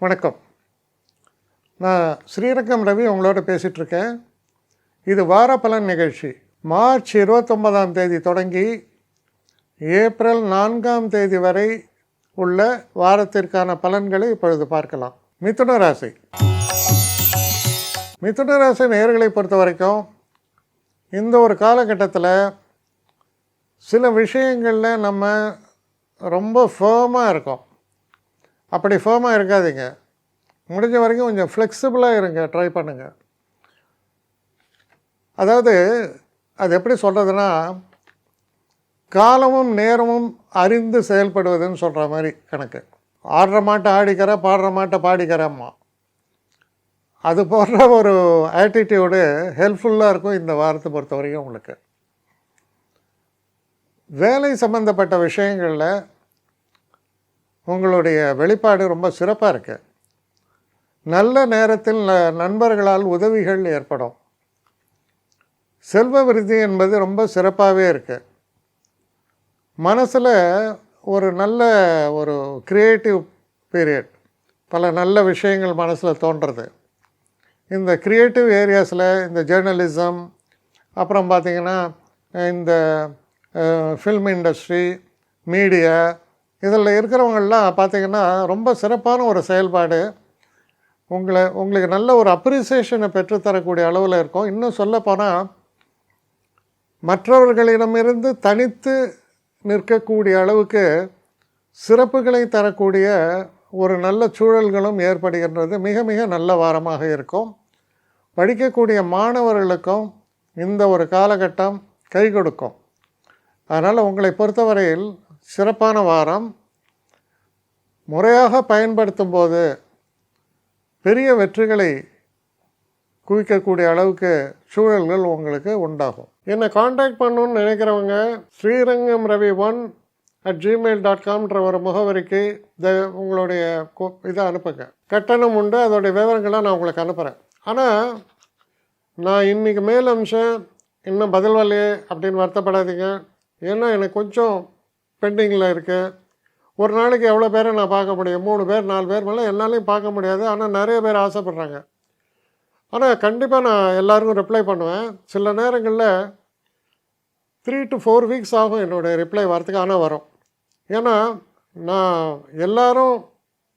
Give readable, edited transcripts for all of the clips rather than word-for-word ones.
வணக்கம். நான் ஸ்ரீரங்கம் ரவி உங்களோட பேசிகிட்ருக்கேன். இது வார பலன் நிகழ்ச்சி. மார்ச் 29ஆம் தேதி தொடங்கி ஏப்ரல் 4ஆம் தேதி வரை உள்ள வாரத்திற்கான பலன்களை இப்பொழுது பார்க்கலாம். மிதுன ராசி. மிதுன ராசி நேயர்களை பொறுத்த வரைக்கும் இந்த ஒரு காலகட்டத்தில் சில விஷயங்களில் நம்ம ரொம்ப ஃபேமாக இருக்கோம். அப்படி ஃபேமாக இருக்காதீங்க. முடிஞ்ச வரைக்கும் கொஞ்சம் ஃப்ளெக்சிபிளாக இருங்க, ட்ரை பண்ணுங்கள். அதாவது அது எப்படி சொல்கிறதுனா, காலமும் நேரமும் அறிந்து செயல்படுவதுன்னு சொல்கிற மாதிரி கணக்கு. ஆடுற மாட்டை ஆடிக்கிற, பாடுற மாட்டை பாடிக்கிறம்மா. அது போன்ற ஒரு ஆட்டிடியூடு ஹெல்ப்ஃபுல்லாக இருக்கும் இந்த வாரத்தை பொறுத்த வரைக்கும் உங்களுக்கு. வேலை சம்பந்தப்பட்ட விஷயங்களில் உங்களுடைய வெளிப்பாடு ரொம்ப சிறப்பாக இருக்குது. நல்ல நேரத்தில் நண்பர்களால் உதவிகள் ஏற்படும். செல்வ விருத்தி என்பது ரொம்ப சிறப்பாகவே இருக்குது. மனசில் ஒரு நல்ல ஒரு க்ரியேட்டிவ் பீரியட், பல நல்ல விஷயங்கள் மனசில் தோன்றுறது. இந்த க்ரியேட்டிவ் ஏரியாஸில் இந்த ஜேர்னலிசம், அப்புறம் பார்த்திங்கன்னா இந்த ஃபில்ம் இண்டஸ்ட்ரி, மீடியா, இதில் இருக்கிறவங்கள்லாம் பார்த்திங்கன்னா ரொம்ப சிறப்பான ஒரு செயல்பாடு. உங்களுக்கு நல்ல ஒரு அப்ரிசியேஷனை பெற்றுத்தரக்கூடிய அளவில் இருக்கும். இன்னும் சொல்லப்போனால் மற்றவர்களிடமிருந்து தனித்து நிற்கக்கூடிய அளவுக்கு சிறப்புகளை தரக்கூடிய ஒரு நல்ல சூழல்களும் ஏற்படுகின்றது. மிக மிக நல்ல வாரமாக இருக்கும். படிக்கக்கூடிய மாணவர்களுக்கும் இந்த ஒரு காலகட்டம் கை கொடுக்கும். அதனால் உங்களை பொறுத்தவரையில் சிறப்பான வாரம். முறையாக பயன்படுத்தும் போது பெரிய வெற்றிகளை குவிக்கக்கூடிய அளவுக்கு சூழல்கள் உங்களுக்கு உண்டாகும். என்னை காண்டாக்ட் பண்ணணுன்னு நினைக்கிறவங்க ஸ்ரீரங்கம் ரவி 1@gmail.com ஒரு முகவரிக்கு உங்களுடைய இதை அனுப்புங்க. கட்டணம் உண்டு, அதோடைய விவரங்களை நான் உங்களுக்கு அனுப்புகிறேன். ஆனால் நான் இன்றைக்கி மேல் அம்சம் இன்னும் பதில் வரலையே அப்படின்னு வருத்தப்படாதீங்க. ஏன்னா எனக்கு கொஞ்சம் பெண்டிங்கில் இருக்குது. ஒரு நாளைக்கு எவ்வளோ பேரை நான் பார்க்க முடியும்? 3 பேர் 4 பேர் மேலே என்னாலையும் பார்க்க முடியாது. ஆனால் நிறைய பேர் ஆசைப்பட்றாங்க. ஆனால் கண்டிப்பாக நான் எல்லாருக்கும் ரிப்ளை பண்ணுவேன். சில நேரங்களில் 3 to 4 வீக்ஸ் ஆகும் என்னுடைய ரிப்ளை வரத்துக்கு. ஆனால் வரும். ஏன்னா நான் எல்லோரும்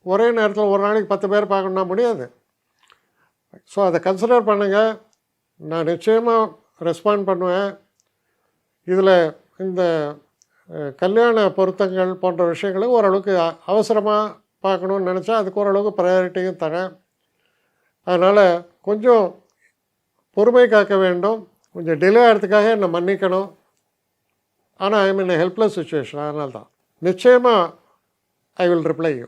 ஒரே நேரத்தில் ஒரு நாளைக்கு 10 பேர் பார்க்கணுன்னா முடியாது. ஸோ அதை கன்சிடர் பண்ணுங்கள். நான் நிச்சயமாக ரெஸ்பாண்ட் பண்ணுவேன். இதில் இந்த கல்யாண பொருத்தங்கள் போன்ற விஷயங்களை ஓரளவுக்கு அவசரமாக பார்க்கணுன்னு நினச்சா அதுக்கு ஓரளவுக்கு ப்ரையாரிட்டியும் தரேன். அதனால் கொஞ்சம் பொறுமை காக்க வேண்டும். கொஞ்சம் டிலே ஆகிறதுக்காக என்னை மன்னிக்கணும். ஆனால் ஐ மீன் ஹெல்ப்லெஸ் சுச்சுவேஷன். அதனால தான் நிச்சயமாக ஐ வில் ரிப்ளை யூ.